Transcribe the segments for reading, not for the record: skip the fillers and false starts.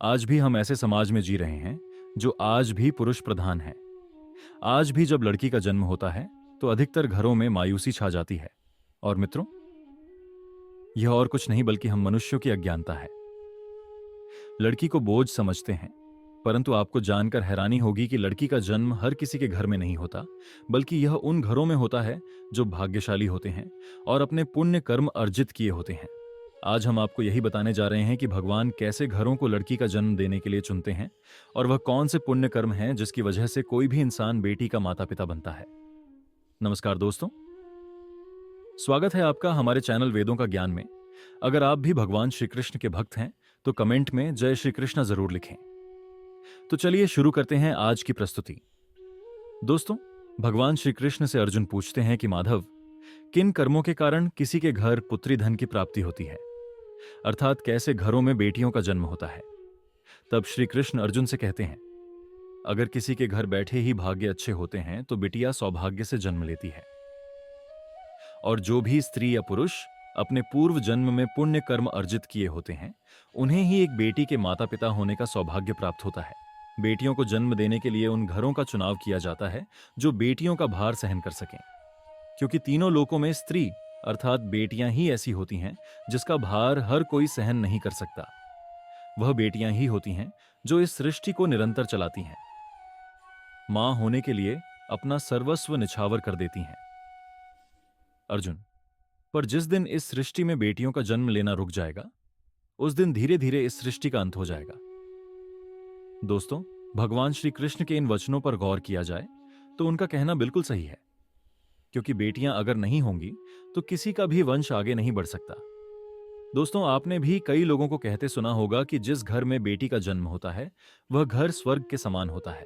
आज भी हम ऐसे समाज में जी रहे हैं जो आज भी पुरुष प्रधान है। आज भी जब लड़की का जन्म होता है तो अधिकतर घरों में मायूसी छा जाती है। और मित्रों, यह और कुछ नहीं बल्कि हम मनुष्यों की अज्ञानता है। लड़की को बोझ समझते हैं, परंतु आपको जानकर हैरानी होगी कि लड़की का जन्म हर किसी के घर में नहीं होता, बल्कि यह उन घरों में होता है जो भाग्यशाली होते हैं और अपने पुण्य कर्म अर्जित किए होते हैं। आज हम आपको यही बताने जा रहे हैं कि भगवान कैसे घरों को लड़की का जन्म देने के लिए चुनते हैं और वह कौन से पुण्य कर्म हैं जिसकी वजह से कोई भी इंसान बेटी का माता पिता बनता है। नमस्कार दोस्तों, स्वागत है आपका हमारे चैनल वेदों का ज्ञान में। अगर आप भी भगवान श्री कृष्ण के भक्त हैं तो कमेंट में जय श्री कृष्ण जरूर लिखें। तो चलिए शुरू करते हैं आज की प्रस्तुति। दोस्तों, भगवान श्री कृष्ण से अर्जुन पूछते हैं कि माधव, किन कर्मों के कारण किसी के घर पुत्री धन की प्राप्ति होती है, अर्थात कैसे घरों में बेटियों का जन्म होता है। तब श्री कृष्ण अर्जुन से कहते हैं, अगर किसी के घर बैठे ही भाग्य अच्छे होते हैं तो बिटिया सौभाग्य से जन्म लेती है। और जो भी स्त्री या पुरुष अपने पूर्व जन्म में पुण्य कर्म अर्जित किए होते हैं, उन्हें ही एक बेटी के माता पिता होने का सौभाग्य प्राप्त होता है। बेटियों को जन्म देने के लिए उन घरों का चुनाव किया जाता है जो बेटियों का भार सहन कर सकें, क्योंकि तीनों लोकों में स्त्री अर्थात बेटियां ही ऐसी होती हैं जिसका भार हर कोई सहन नहीं कर सकता। वह बेटियां ही होती हैं जो इस सृष्टि को निरंतर चलाती हैं, मां होने के लिए अपना सर्वस्व निछावर कर देती हैं। अर्जुन, पर जिस दिन इस सृष्टि में बेटियों का जन्म लेना रुक जाएगा, उस दिन धीरे धीरे इस सृष्टि का अंत हो जाएगा। दोस्तों, भगवान श्री कृष्ण के इन वचनों पर गौर किया जाए तो उनका कहना बिल्कुल सही है, क्योंकि बेटियां अगर नहीं होंगी तो किसी का भी वंश आगे नहीं बढ़ सकता। दोस्तों, आपने भी कई लोगों को कहते सुना होगा कि जिस घर में बेटी का जन्म होता है वह घर स्वर्ग के समान होता है,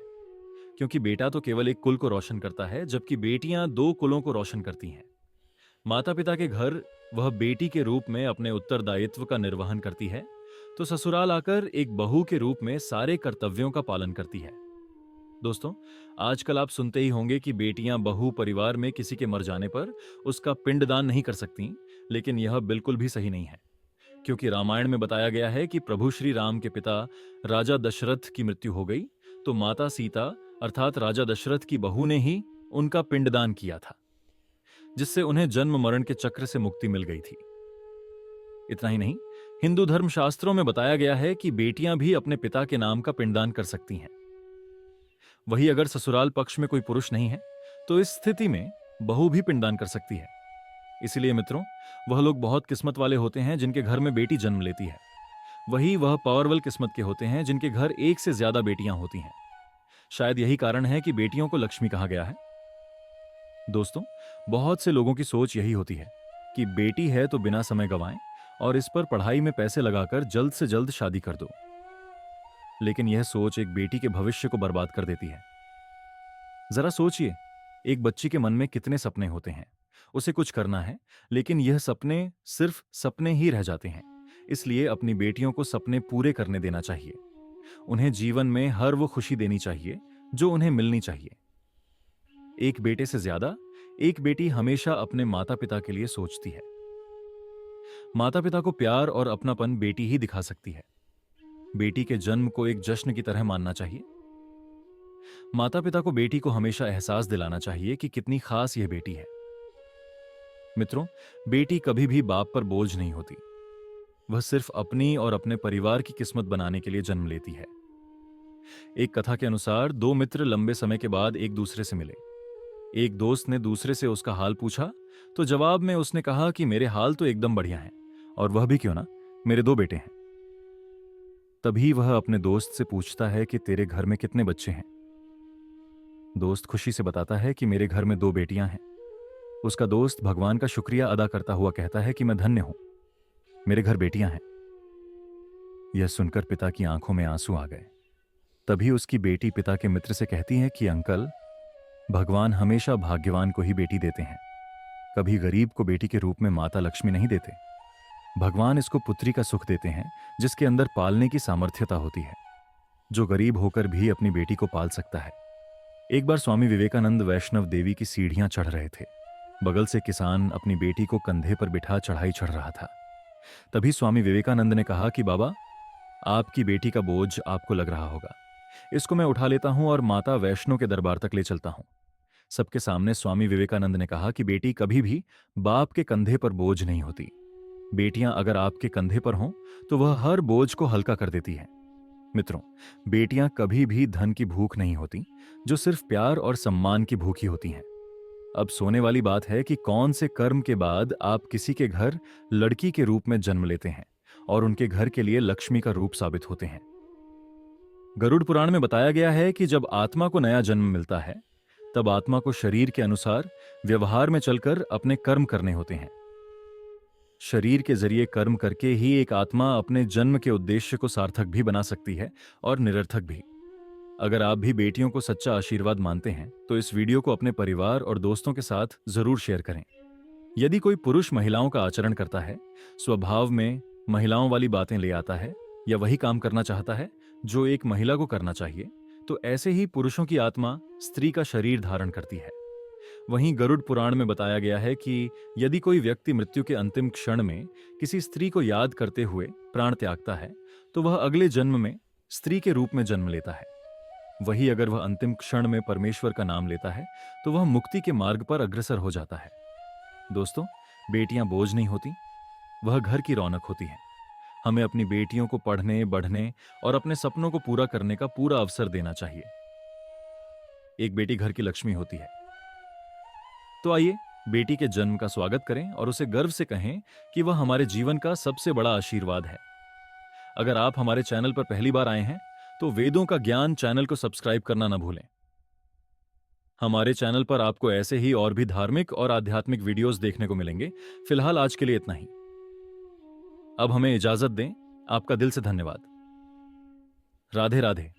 क्योंकि बेटा तो केवल एक कुल को रोशन करता है जबकि बेटियां दो कुलों को रोशन करती हैं। माता पिता के घर वह बेटी के रूप में अपने उत्तरदायित्व का निर्वहन करती है, तो ससुराल आकर एक बहू के रूप में सारे कर्तव्यों का पालन करती है। दोस्तों, आजकल आप सुनते ही होंगे कि बेटियां बहू परिवार में किसी के मर जाने पर उसका पिंडदान नहीं कर सकती, लेकिन यह बिल्कुल भी सही नहीं है, क्योंकि रामायण में बताया गया है कि प्रभु श्री राम के पिता राजा दशरथ की मृत्यु हो गई तो माता सीता अर्थात राजा दशरथ की बहू ने ही उनका पिंडदान किया था, जिससे उन्हें जन्म मरण के चक्र से मुक्ति मिल गई थी। इतना ही नहीं, हिंदू धर्म शास्त्रों में बताया गया है कि बेटियां भी अपने पिता के नाम का पिंडदान कर सकती हैं। वही अगर ससुराल पक्ष में कोई पुरुष नहीं है तो इस स्थिति में बहू भी पिंडदान कर सकती है। इसलिए मित्रों, वह लोग बहुत किस्मत वाले होते हैं जिनके घर में बेटी जन्म लेती है। वही वह पावरवल किस्मत के होते हैं जिनके घर एक से ज्यादा बेटियां होती हैं। शायद यही कारण है कि बेटियों को लक्ष्मी कहा गया है। दोस्तों, बहुत से लोगों की सोच यही होती है कि बेटी है तो बिना समय गंवाएं और इस पर पढ़ाई में पैसे लगाकर जल्द से जल्द शादी कर दो। लेकिन यह सोच एक बेटी के भविष्य को बर्बाद कर देती है। जरा सोचिए, एक बच्ची के मन में कितने सपने होते हैं, उसे कुछ करना है, लेकिन यह सपने सिर्फ सपने ही रह जाते हैं। इसलिए अपनी बेटियों को सपने पूरे करने देना चाहिए। उन्हें जीवन में हर वो खुशी देनी चाहिए जो उन्हें मिलनी चाहिए। एक बेटे से ज्यादा एक बेटी हमेशा अपने माता पिता के लिए सोचती है। माता पिता को प्यार और अपनापन बेटी ही दिखा सकती है। बेटी के जन्म को एक जश्न की तरह मानना चाहिए। माता पिता को बेटी को हमेशा एहसास दिलाना चाहिए कि कितनी खास यह बेटी है। मित्रों, बेटी कभी भी बाप पर बोझ नहीं होती। वह सिर्फ अपनी और अपने परिवार की किस्मत बनाने के लिए जन्म लेती है। एक कथा के अनुसार दो मित्र लंबे समय के बाद एक दूसरे से मिले। एक दोस्त ने दूसरे से उसका हाल पूछा तो जवाब में उसने कहा कि मेरे हाल तो एकदम बढ़िया हैं, और वह भी क्यों ना, मेरे दो बेटे हैं। तभी वह अपने दोस्त से पूछता है कि तेरे घर में कितने बच्चे हैं। दोस्त खुशी से बताता है कि मेरे घर में दो बेटियां हैं। उसका दोस्त भगवान का शुक्रिया अदा करता हुआ कहता है कि मैं धन्य हूं, मेरे घर बेटियां हैं। यह सुनकर पिता की आंखों में आंसू आ गए। तभी उसकी बेटी पिता के मित्र से कहती है कि अंकल, भगवान हमेशा भाग्यवान को ही बेटी देते हैं, कभी गरीब को बेटी के रूप में माता लक्ष्मी नहीं देते। भगवान इसको पुत्री का सुख देते हैं जिसके अंदर पालने की सामर्थ्यता होती है, जो गरीब होकर भी अपनी बेटी को पाल सकता है। एक बार स्वामी विवेकानंद वैष्णव देवी की सीढ़ियां चढ़ रहे थे। बगल से किसान अपनी बेटी को कंधे पर बिठा चढ़ाई चढ़ रहा था। तभी स्वामी विवेकानंद ने कहा कि बाबा, आपकी बेटी का बोझ आपको लग रहा होगा। इसको मैं उठा लेता हूं और माता वैष्णो के दरबार तक ले चलता हूं। सबके सामने स्वामी विवेकानंद ने कहा कि बेटी कभी भी बाप के कंधे पर बोझ नहीं होती। बेटियां अगर आपके कंधे पर हों तो वह हर बोझ को हल्का कर देती हैं। मित्रों, बेटियां कभी भी धन की भूख नहीं होती, जो सिर्फ प्यार और सम्मान की भूखी होती हैं। अब सोने वाली बात है कि कौन से कर्म के बाद आप किसी के घर लड़की के रूप में जन्म लेते हैं और उनके घर के लिए लक्ष्मी का रूप साबित होते हैं। गरुड़ पुराण में बताया गया है कि जब आत्मा को नया जन्म मिलता है, तब आत्मा को शरीर के अनुसार व्यवहार में चलकर अपने कर्म करने होते हैं। शरीर के जरिए कर्म करके ही एक आत्मा अपने जन्म के उद्देश्य को सार्थक भी बना सकती है और निरर्थक भी। अगर आप भी बेटियों को सच्चा आशीर्वाद मानते हैं तो इस वीडियो को अपने परिवार और दोस्तों के साथ जरूर शेयर करें। यदि कोई पुरुष महिलाओं का आचरण करता है, स्वभाव में महिलाओं वाली बातें ले आता है या वही काम करना चाहता है जो एक महिला को करना चाहिए, तो ऐसे ही पुरुषों की आत्मा स्त्री का शरीर धारण करती है। वहीं गरुड़ पुराण में बताया गया है कि यदि कोई व्यक्ति मृत्यु के अंतिम क्षण में किसी स्त्री को याद करते हुए प्राण त्यागता है, तो वह अगले जन्म में स्त्री के रूप में जन्म लेता है। वही अगर वह अंतिम क्षण में परमेश्वर का नाम लेता है तो वह मुक्ति के मार्ग पर अग्रसर हो जाता है। दोस्तों, बेटियां बोझ नहीं होती, वह घर की रौनक होती हैं। हमें अपनी बेटियों को पढ़ने, बढ़ने और अपने सपनों को पूरा करने का पूरा अवसर देना चाहिए। एक बेटी घर की लक्ष्मी होती है। तो आइए बेटी के जन्म का स्वागत करें और उसे गर्व से कहें कि वह हमारे जीवन का सबसे बड़ा आशीर्वाद है। अगर आप हमारे चैनल पर पहली बार आए हैं तो वेदों का ज्ञान चैनल को सब्सक्राइब करना न भूलें। हमारे चैनल पर आपको ऐसे ही और भी धार्मिक और आध्यात्मिक वीडियोस देखने को मिलेंगे। फिलहाल आज के लिए इतना ही। अब हमें इजाजत दें। आपका दिल से धन्यवाद। राधे राधे।